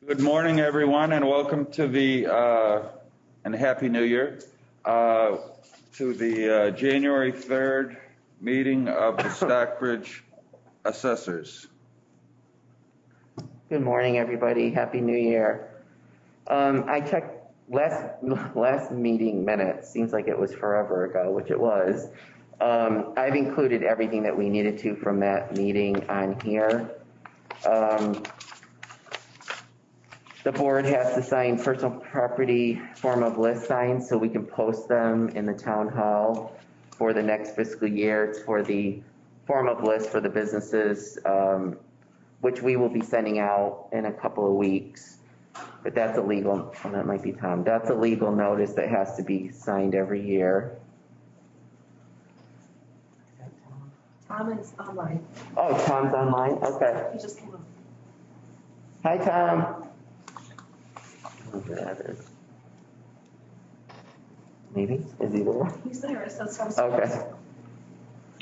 Good morning, everyone, and welcome to and Happy New Year, to the January 3rd meeting of the Stockbridge Assessors. Good morning, everybody. Happy New Year. I checked last meeting minutes. Seems like it was forever ago, which it was. I've included everything that we needed to from that meeting on here. The board has to sign personal property form of list signs so we can post them in the town hall for the next fiscal year. It's for the form of list for the businesses, which we will be sending out in a couple of weeks. But that's a legal, oh, that might be Tom. That's a legal notice that has to be signed every year. Tom is online. Oh, Tom's online? Okay. He just came up. Hi, Tom. That is. Maybe? Is he there? He's there. It says some. Okay.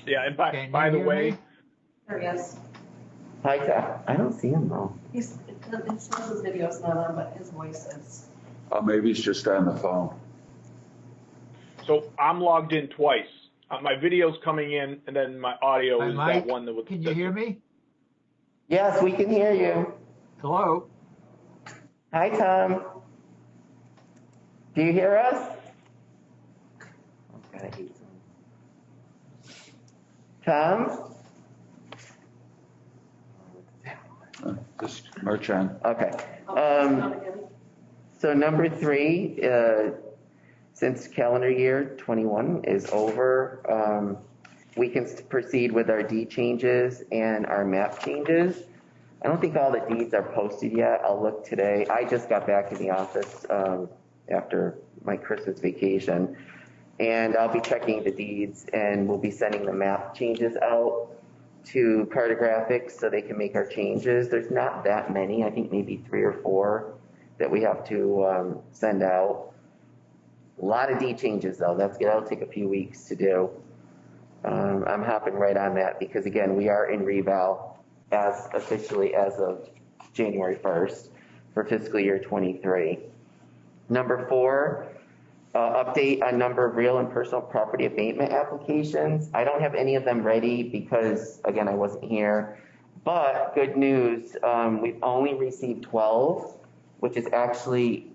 Yeah, and by the way. There he is. Hi, Tom. I don't see him though. It says his video's not on, but his voice is. Oh, maybe he's just on the phone. So I'm logged in twice. My video's coming in, and then my audio is Mike, that one that was. can you hear me? Yes, we can hear you. Hello? Hi, Tom. Do you hear us? Okay, I hate Tom? Just march on. Okay. So number 3, since calendar year 21 is over, we can proceed with our deed changes and our map changes. I don't think all the deeds are posted yet. I'll look today. I just got back in the office after my Christmas vacation, and I'll be checking the deeds, and we'll be sending the map changes out to cartographics so they can make our changes. There's not that many. I think maybe 3 or 4 that we have to send out. A lot of deed changes though. That'll take a few weeks to do. I'm hopping right on that because again, we are in reval as officially as of January 1st for fiscal year 23. Number 4, update on number of real and personal property abatement applications. I don't have any of them ready because again, I wasn't here, but good news. We've only received 12, which is actually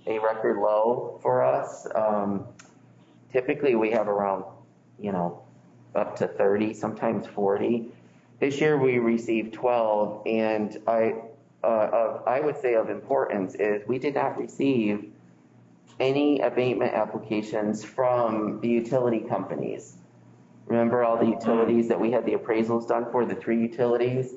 a record low for us. Typically we have around, up to 30, sometimes 40. This year we received 12, and I would say of importance is we did not receive any abatement applications from the utility companies. Remember all the utilities that we had the appraisals done for, the 3 utilities?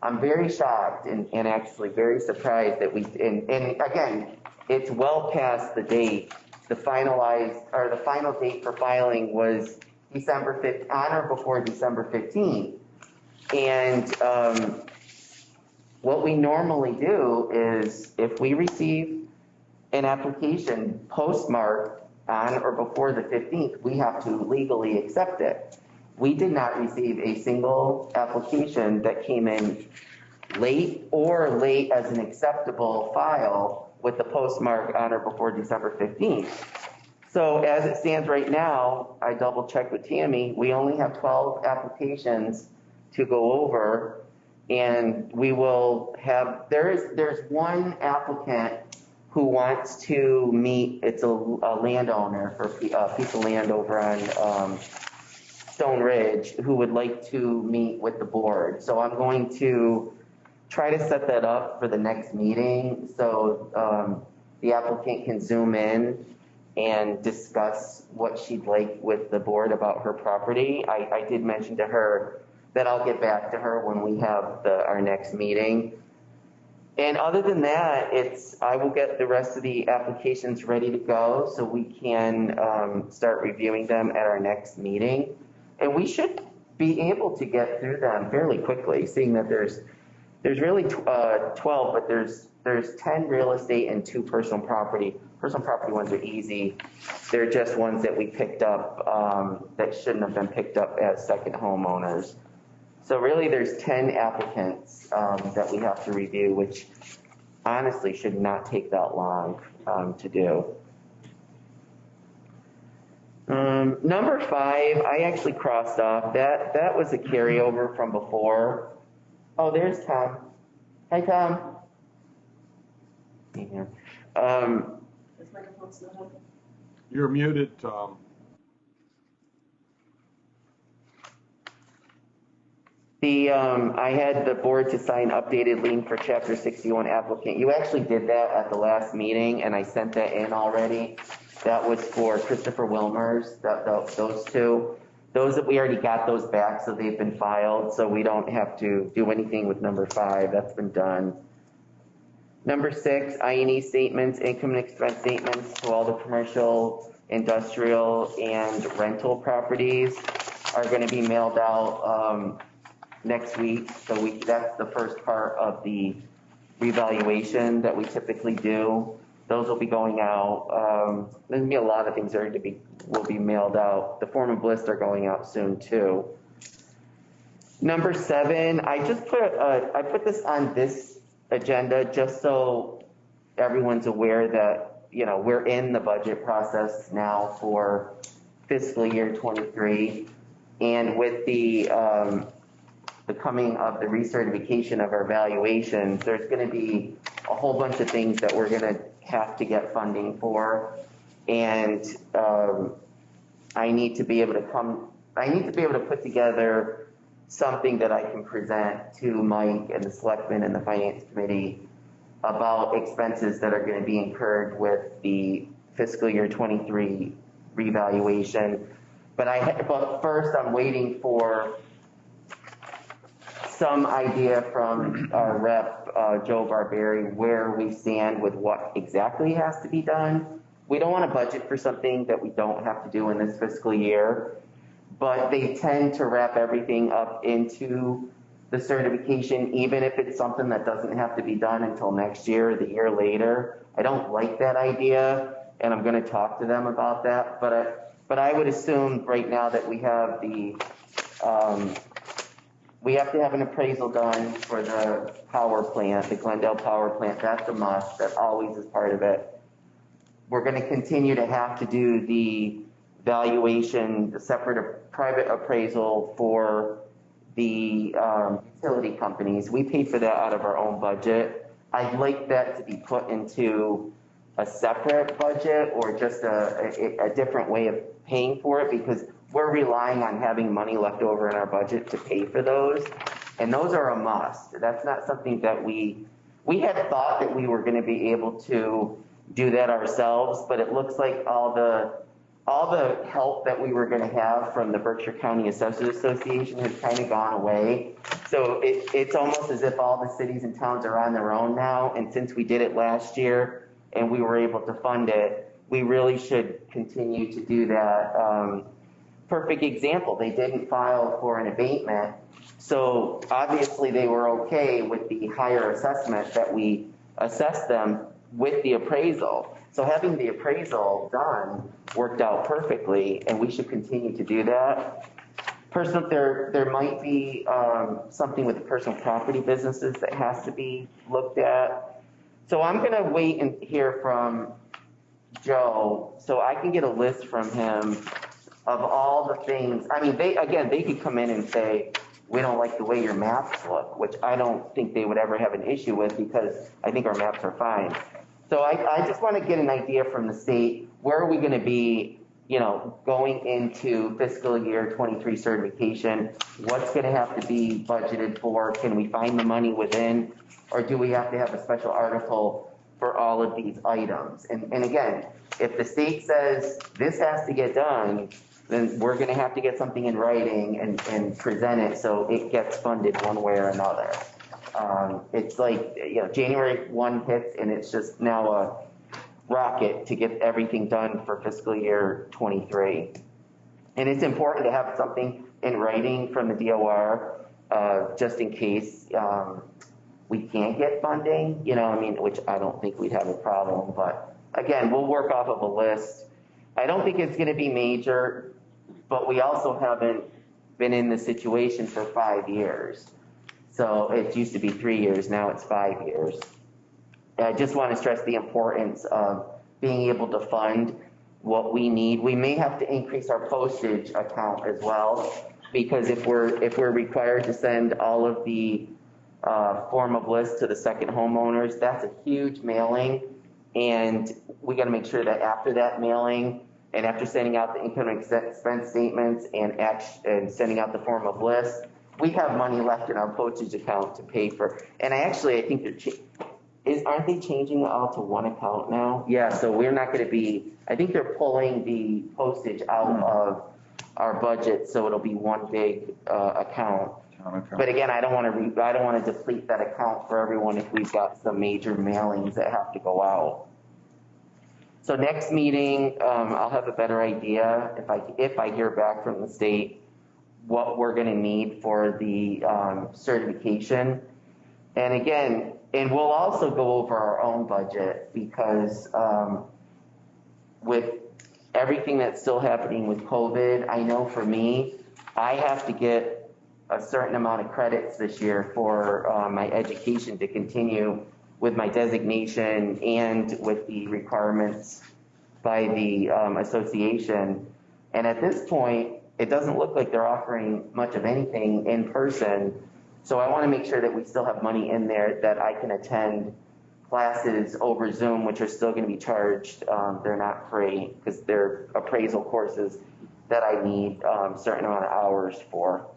I'm very shocked and actually very surprised that and again, it's well past the date. The final date for filing was December 5th, on or before December 15th. And what we normally do is if we receive an application postmarked on or before the 15th, we have to legally accept it. We did not receive a single application that came in late or late as an acceptable file with the postmark on or before December 15th. So as it stands right now, I double checked with Tammy, we only have 12 applications to go over, and we will have, there's one applicant who wants to meet, it's a landowner for a piece of land over on Stone Ridge, who would like to meet with the board. So I'm going to try to set that up for the next meeting so the applicant can zoom in and discuss what she'd like with the board about her property. I did mention to her that I'll get back to her when we have our next meeting. And other than that, I will get the rest of the applications ready to go so we can start reviewing them at our next meeting. And we should be able to get through them fairly quickly, seeing that there's really 12, but there's 10 real estate and 2 personal property. Personal property ones are easy. They're just ones that we picked up that shouldn't have been picked up as second homeowners. So really there's 10 applicants that we have to review, which honestly should not take that long to do. Number 5, I actually crossed off. That was a carryover from before. Oh, there's Tom. Hi, Tom. Yeah. His microphone's not on. You're muted, Tom. I had the board to sign updated lien for Chapter 61 applicant. You actually did that at the last meeting, and I sent that in already. That was for Christopher Wilmers, those two. Those that we already got those back, so they've been filed, so we don't have to do anything with number 5. That's been done. Number 6, I&E statements, income and expense statements to all the commercial, industrial, and rental properties are going to be mailed out next week. So that's the first part of the revaluation that we typically do. Those will be going out. There's going to be a lot of things that will be mailed out. The form of list are going out soon too. Number 7, I put this on this agenda just so everyone's aware that, you know, we're in the budget process now for fiscal year 23, and with the coming of the recertification of our valuations, there's going to be a whole bunch of things that we're going to have to get funding for, and I need to be able to put together something that I can present to Mike and the selectmen and the finance committee about expenses that are going to be incurred with the fiscal year 23 revaluation. But first I'm waiting for some idea from our rep, Joe Barberi, where we stand with what exactly has to be done. We don't want to budget for something that we don't have to do in this fiscal year, but they tend to wrap everything up into the certification, even if it's something that doesn't have to be done until next year or the year later. I don't like that idea, and I'm going to talk to them about that, but I would assume right now that we have we have to have an appraisal done for the power plant, the Glendale power plant. That's a must. That always is part of it. We're going to continue to have to do the valuation, the separate private appraisal for the utility companies. We pay for that out of our own budget. I'd like that to be put into a separate budget or just a different way of paying for it, because we're relying on having money left over in our budget to pay for those. And those are a must. That's not something that we had thought that we were going to be able to do that ourselves, but it looks like all the help that we were going to have from the Berkshire County Assessors Association has kind of gone away. So it's almost as if all the cities and towns are on their own now. And since we did it last year and we were able to fund it, we really should continue to do that. Perfect example, they didn't file for an abatement. So obviously they were okay with the higher assessment that we assessed them with the appraisal. So having the appraisal done worked out perfectly, and we should continue to do that. There might be something with the personal property businesses that has to be looked at. So I'm going to wait and hear from Joe so I can get a list from him of all the things. I mean, they could come in and say, we don't like the way your maps look, which I don't think they would ever have an issue with, because I think our maps are fine. So I just want to get an idea from the state, where are we going to be, you know, going into fiscal year 23 certification? What's going to have to be budgeted for? Can we find the money within, or do we have to have a special article for all of these items? And again, if the state says this has to get done, then we're going to have to get something in writing and present it so it gets funded one way or another. It's like, you know, January 1 hits and it's just now a rocket to get everything done for fiscal year 23. And it's important to have something in writing from the DOR just in case we can't get funding, you know, I mean, which I don't think we'd have a problem, but again, we'll work off of a list. I don't think it's going to be major, but we also haven't been in this situation for 5 years. So it used to be 3 years, now it's 5 years. I just want to stress the importance of being able to fund what we need. We may have to increase our postage account as well, because if we're required to send all of the form of list to the second homeowners, that's a huge mailing, and we got to make sure that after that mailing and after sending out the income and expense statements and sending out the form of list, we have money left in our postage account to pay for. And I think aren't they changing it all to one account now? Yeah, so we're not going to be, I think they're pulling the postage out of our budget, so it'll be one big account. But again, I don't want to deplete that account for everyone if we've got some major mailings that have to go out. So next meeting, I'll have a better idea if I hear back from the state what we're going to need for the certification. And again, and we'll also go over our own budget, because with everything that's still happening with COVID, I know for me, I have to get a certain amount of credits this year for my education to continue with my designation and with the requirements by the association. And at this point, it doesn't look like they're offering much of anything in person. So I want to make sure that we still have money in there that I can attend classes over Zoom, which are still going to be charged. They're not free because they're appraisal courses that I need a certain amount of hours for.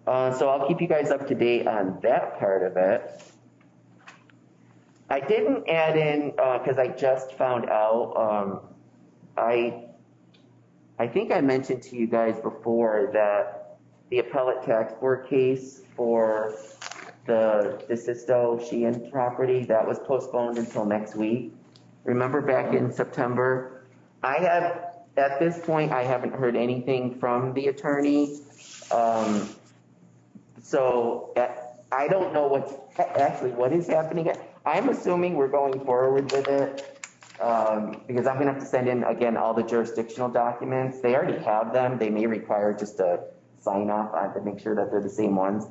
So I'll keep you guys up to date on that part of it. I didn't add in, because I just found out, I think I mentioned to you guys before that the appellate tax board case for the DeSisto Sheehan property, that was postponed until next week. Remember back in September? At this point, I haven't heard anything from the attorney. So I don't know what is happening. I'm assuming we're going forward with it, because I'm going to have to send in, again, all the jurisdictional documents. They already have them. They may require just a sign off on to make sure that they're the same ones.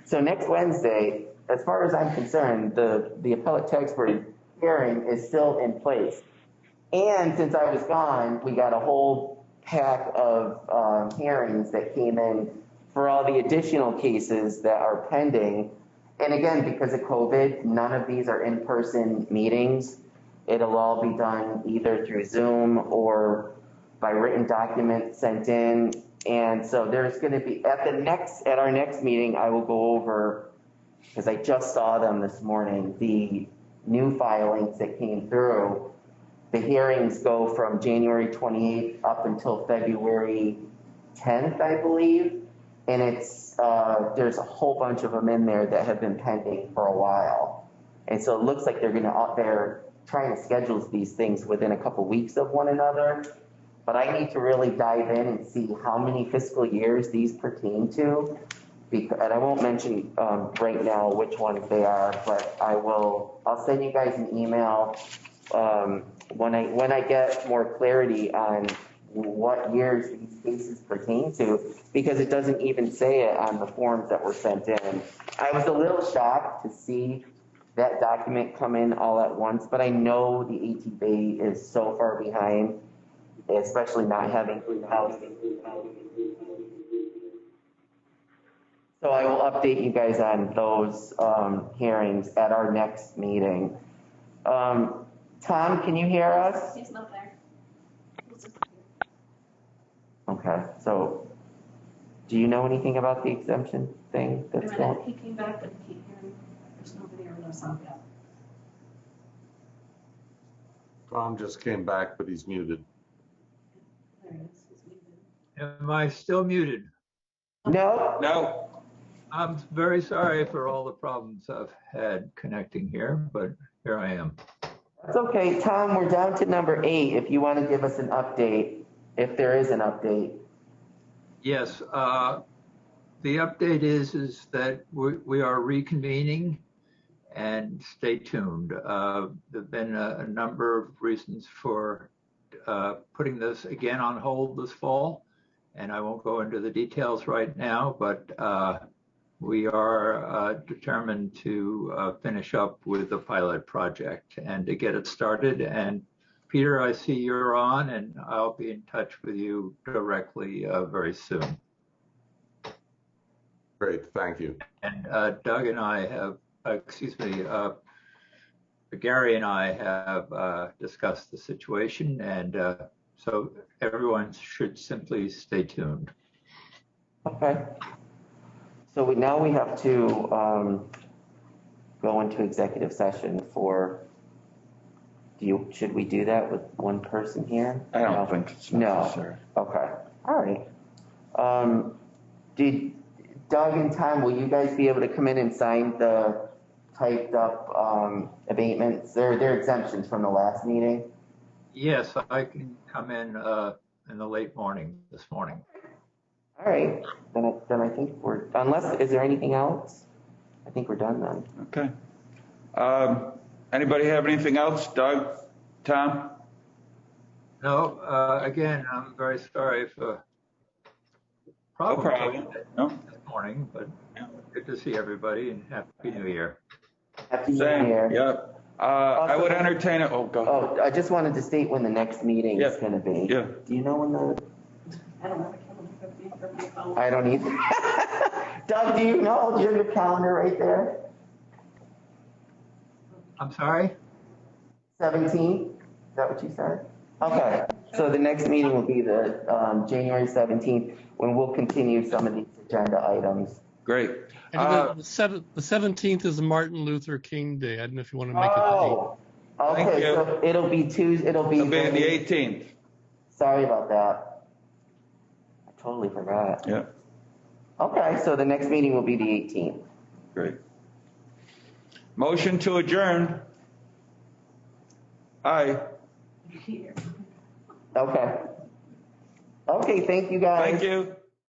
So next Wednesday, as far as I'm concerned, the appellate tax board hearing is still in place. And since I was gone, we got a whole pack of hearings that came in for all the additional cases that are pending. And again, because of COVID, none of these are in-person meetings. It'll all be done either through Zoom or by written documents sent in. And so there's going to be, at our next meeting, I will go over, because I just saw them this morning, the new filings that came through. The hearings go from January 28th up until February 10th, I believe. And there's a whole bunch of them in there that have been pending for a while. And so it looks like they're trying to schedule these things within a couple weeks of one another. But I need to really dive in and see how many fiscal years these pertain to. And I won't mention right now which ones they are, but I'll send you guys an email when I get more clarity on what years these cases pertain to, because it doesn't even say it on the forms that were sent in. I was a little shocked to see that document come in all at once, but I know the AT Bay is so far behind, especially not having housing. So I will update you guys on those hearings at our next meeting. Tom, can you hear us? He's not there. Okay, so do you know anything about the exemption thing that's going? He came back, but there's nobody or no sound yet. Tom just came back, but he's muted. There he is. He's muted. Am I still muted? No. No. I'm very sorry for all the problems I've had connecting here, but here I am. That's okay, Tom, we're down to number 8, if you want to give us an update, if there is an update. Yes, the update is that we are reconvening, and stay tuned. There've been a number of reasons for putting this again on hold this fall, and I won't go into the details right now, but we are determined to finish up with the pilot project and to get it started. And Peter, I see you're on, and I'll be in touch with you directly very soon. Great, thank you. And Doug and I have, Gary and I have discussed the situation, and so everyone should simply stay tuned. Okay. So now we have to go into executive session for, should we do that with one person here? I don't think it's necessary. No. Okay. All right. Did Doug and Tom, will you guys be able to come in and sign the typed up abatements? They're exemptions from the last meeting. Yes, I can come in the late morning this morning. All right. Then I think is there anything else? I think we're done then. Okay. Anybody have anything else? Doug? Tom? No, again, I'm very sorry for No problem. No? this morning, but good to see everybody and Happy New Year. Happy New Same. Year. Yep. I would entertain it. Oh, go ahead. Oh, I just wanted to state when the next meeting is Yeah. going to be. Yeah. Do you know when I don't have a calendar. I don't either. Doug, do you know? Do you have your calendar right there? I'm sorry? 17th? Is that what you said? Okay. So the next meeting will be the January 17th, when we'll continue some of these agenda items. Great. And the 17th is Martin Luther King Day. I don't know if you want to make it the Oh, Thank okay. you. So it'll be Tuesday. It'll be the 18th. Sorry about that. I totally forgot. Yeah. Okay, so the next meeting will be the 18th. Great. Motion to adjourn. Aye. Okay. Okay, thank you guys. Thank you.